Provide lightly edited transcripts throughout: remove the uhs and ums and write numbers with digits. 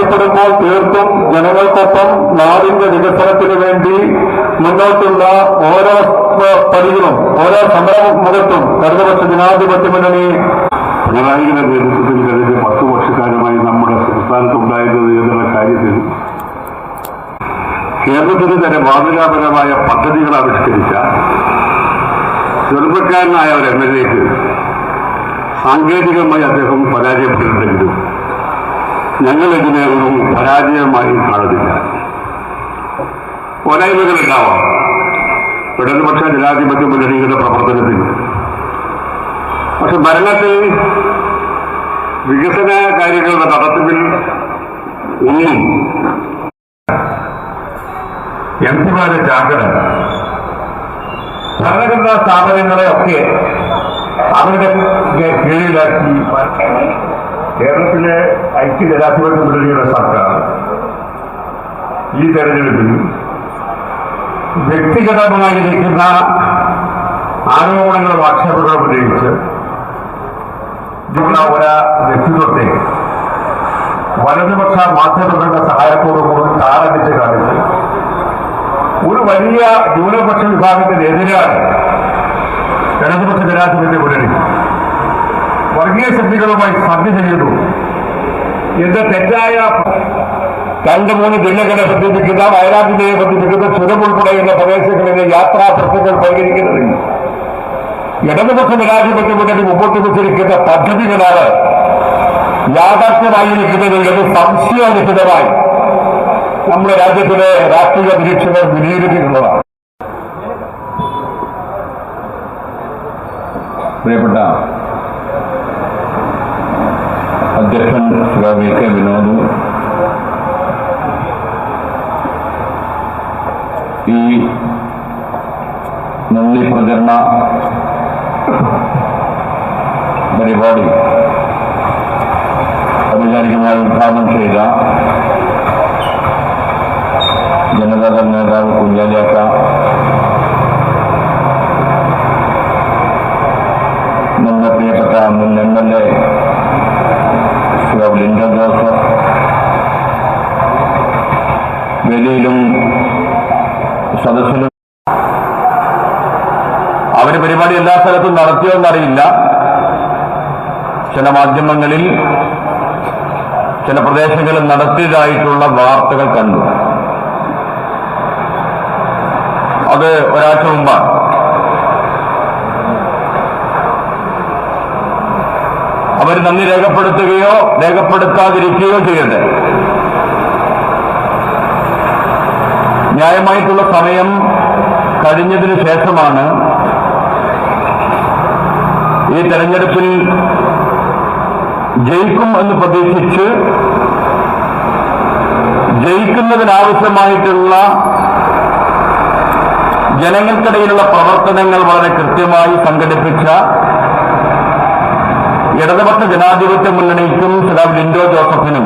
സാധ്യപ്പെടുമ്പോൾ തീർത്തും ജനങ്ങൾക്കൊപ്പം നാടിന്റെ വികസനത്തിനു വേണ്ടി മുന്നോട്ടുള്ള ഓരോ പടികളും ഓരോ സമരമുഖത്തും ഇടതുപക്ഷ ജനാധിപത്യ മുന്നണി പിണറായിയുടെ നേതൃത്വത്തിൽ കഴിഞ്ഞ 10 വർഷക്കാലമായി നമ്മുടെ സംസ്ഥാനത്തുണ്ടായിരുന്നത് എന്നുള്ള കാര്യത്തിൽ കേരളത്തിന് തന്നെ മാതൃകാപരമായ പദ്ധതികൾ ആവിഷ്കരിച്ച ചെറുപ്പക്കാരനായ ഒരു എംഎൽഎക്ക് സാങ്കേതികമായി അദ്ദേഹം പരാജയപ്പെട്ടിട്ടുണ്ടെങ്കിലും ഞങ്ങളിതിനെ ഒരു പരാജയമായി കാണുന്നില്ല. പോരായ്മകളുണ്ടാവാം ഇടതുപക്ഷ ജനാധിപത്യ മുന്നണിയുടെ പ്രവർത്തനത്തിൽ. പക്ഷെ ഭരണത്തിൽ വികസന കാര്യങ്ങളുടെ നടത്തിപ്പിൽ ഒന്നും എംപിമാരെ ജാഗ്രത ഭരണഘടനാ സ്ഥാപനങ്ങളെയൊക്കെ അവരുടെ കീഴിലാക്കി കേരളത്തിലെ ഐക്യ ജനാധിപത്യ മുന്നണിയുടെ സർക്കാർ ഈ തെരഞ്ഞെടുപ്പിൽ വ്യക്തിഗതമായിരിക്കുന്ന ആരോപണങ്ങളും ആക്ഷേപങ്ങളും ഉന്നയിച്ച് ഒരു വ്യക്തിത്വത്തെ വലതുപക്ഷ മാധ്യമങ്ങളുടെ സഹായത്തോടുകൂടി താറടിച്ച് കാണിച്ച് ഒരു വലിയ ന്യൂനപക്ഷ വിഭാഗത്തിനെതിരാണ് ഇടതുപക്ഷ ജനാധിപത്യ മുന്നണി വർഗീയ ശക്തികളുമായി സന്ധി ചെയ്യുന്നു എന്ന തെറ്റായ 2-3 ജില്ലകളെ ബന്ധിപ്പിക്കുന്ന വയനാട്ടിനെ ബന്ധിപ്പിക്കുന്ന ചുരം ഉൾപ്പെടെയുള്ള പ്രദേശങ്ങളിലെ യാത്രാ പ്രശ്നങ്ങൾ പരിഹരിക്കുന്നതിൽ ഇടതുപക്ഷ ജനാധിപത്യ മുന്നണി മുമ്പോട്ട് വെച്ചിരിക്കുന്ന പദ്ധതികളാണ് യാഥാർത്ഥ്യമായിരിക്കുന്നത് എന്ന് സംശയാനുസൃതമായി നമ്മുടെ രാജ്യത്തിലെ രാഷ്ട്രീയ നിരീക്ഷകർ വിലയിരുത്തിയിട്ടുള്ളതാണ്. പ്രിയപ്പെട്ട അധ്യക്ഷൻ ശ്രീ വി കെ വിനോദ്, ഈ നന്ദി പ്രചരണ പരിപാടി ഔപചാരികമായി ഉദ്ഘാടനം ചെയ്ത ജനതാദൾ നേതാവ് കുഞ്ഞാലിയാക്ക, നമ്മുടെ പ്രിയപ്പെട്ട മുൻ എംഎൽഎ ശ്രീ ലിൻഡോ ജോസഫ്, വേദിയിലും സദസ്സിലും അവര് പരിപാടി എല്ലാ സ്ഥലത്തും നടത്തിയോന്നറിയില്ല. ചില മാധ്യമങ്ങളിൽ ചില പ്രദേശങ്ങളിൽ നടത്തിയതായിട്ടുള്ള വാർത്തകൾ കണ്ടു. അത് ഒരാഴ്ച മുമ്പാണ്. അവർ നന്ദി രേഖപ്പെടുത്തുകയോ രേഖപ്പെടുത്താതിരിക്കുകയോ ചെയ്യട്ടെ. ന്യായമായിട്ടുള്ള സമയം കഴിഞ്ഞതിനു ശേഷമാണ് ഈ തെരഞ്ഞെടുപ്പിൽ ജയിക്കും എന്ന് പ്രതീക്ഷിച്ച് ജയിക്കുന്നതിനാവശ്യമായിട്ടുള്ള ജനങ്ങൾക്കിടയിലുള്ള പ്രവർത്തനങ്ങൾ വളരെ കൃത്യമായി സംഘടിപ്പിച്ച ഇടതുപക്ഷ ജനാധിപത്യ മുന്നണിക്കും ശ്രീ ലിൻഡോ ജോസഫിനും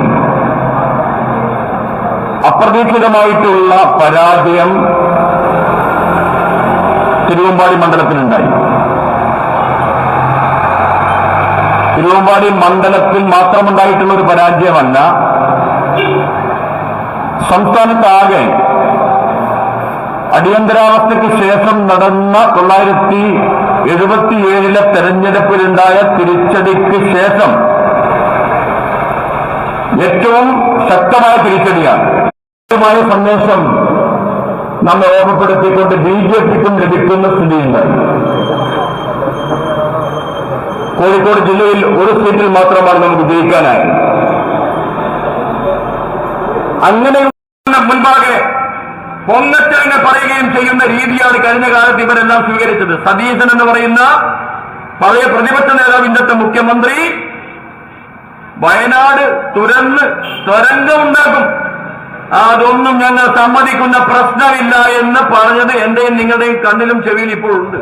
അപ്രതീക്ഷിതമായിട്ടുള്ള പരാജയം തിരുവമ്പാടി മണ്ഡലത്തിലുണ്ടായി. തിരുവമ്പാടി മണ്ഡലത്തിൽ മാത്രമുണ്ടായിട്ടുള്ള ഒരു പരാജയമല്ല, സംസ്ഥാനത്താകെ അടിയന്തരാവസ്ഥയ്ക്ക് ശേഷം നടന്ന 1977 തെരഞ്ഞെടുപ്പിലുണ്ടായ തിരിച്ചടിക്ക് ശേഷം ഏറ്റവും ശക്തമായ തിരിച്ചടിയാണ്. സന്ദേശം നമ്മെ ഓർമ്മപ്പെടുത്തിക്കൊണ്ട് ബിജെപിക്കും ലഭിക്കുന്ന സ്ഥിതിയുണ്ടായി. കോഴിക്കോട് ജില്ലയിൽ ഒരു സീറ്റിൽ മാത്രമാണ് നമുക്ക് ജയിക്കാനായത്. അങ്ങനെ മുൻപാകെ പൊങ്ങച്ചെറിഞ്ഞ് പറയുകയും ചെയ്യുന്ന രീതിയാണ് കഴിഞ്ഞ കാലത്ത് ഇവരെല്ലാം സ്വീകരിച്ചത്. സതീശൻ എന്ന് പറയുന്ന പഴയ പ്രതിപക്ഷ നേതാവ്, ഇന്നത്തെ മുഖ്യമന്ത്രി, വയനാട് തുരന്ന് തരംഗമുണ്ടാക്കും, അതൊന്നും ഞങ്ങൾ സമ്മതിക്കുന്ന പ്രശ്നമില്ല എന്ന് പറഞ്ഞത് എന്റെയും നിങ്ങളുടെയും കണ്ണിലും ചെവിയിൽ ഇപ്പോഴുണ്ട്.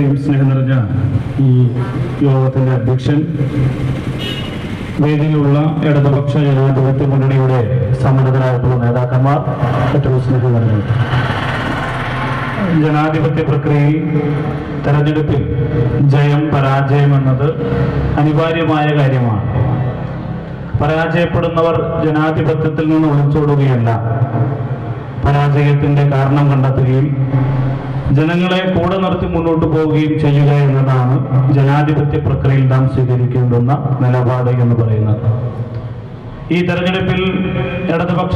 ഏറെയും സ്നേഹം നിറഞ്ഞ ഈ യോഗത്തിന്റെ അധ്യക്ഷൻ, വേദിയിലുള്ള ഇടതുപക്ഷ ജനാധിപത്യ മുന്നണിയുടെ സമ്മതരായിട്ടുള്ള നേതാക്കന്മാർ, ഏറ്റവും സ്നേഹം നിറഞ്ഞു. ജനാധിപത്യ പ്രക്രിയയിൽ തെരഞ്ഞെടുപ്പിൽ ജയം പരാജയം എന്നത് അനിവാര്യമായ കാര്യമാണ്. പരാജയപ്പെടുന്നവർ ജനാധിപത്യത്തിൽ നിന്ന് ഒളിച്ചോടുകയല്ല, പരാജയത്തിന്റെ കാരണം കണ്ടെത്തുകയും ജനങ്ങളെ കൂടെ നിർത്തി മുന്നോട്ട് പോവുകയും ചെയ്യുക എന്നതാണ് ജനാധിപത്യ പ്രക്രിയയിൽ നാം സ്വീകരിക്കേണ്ടുന്ന നിലപാട് എന്ന് പറയുന്നത്. ഈ തെരഞ്ഞെടുപ്പിൽ ഇടതുപക്ഷ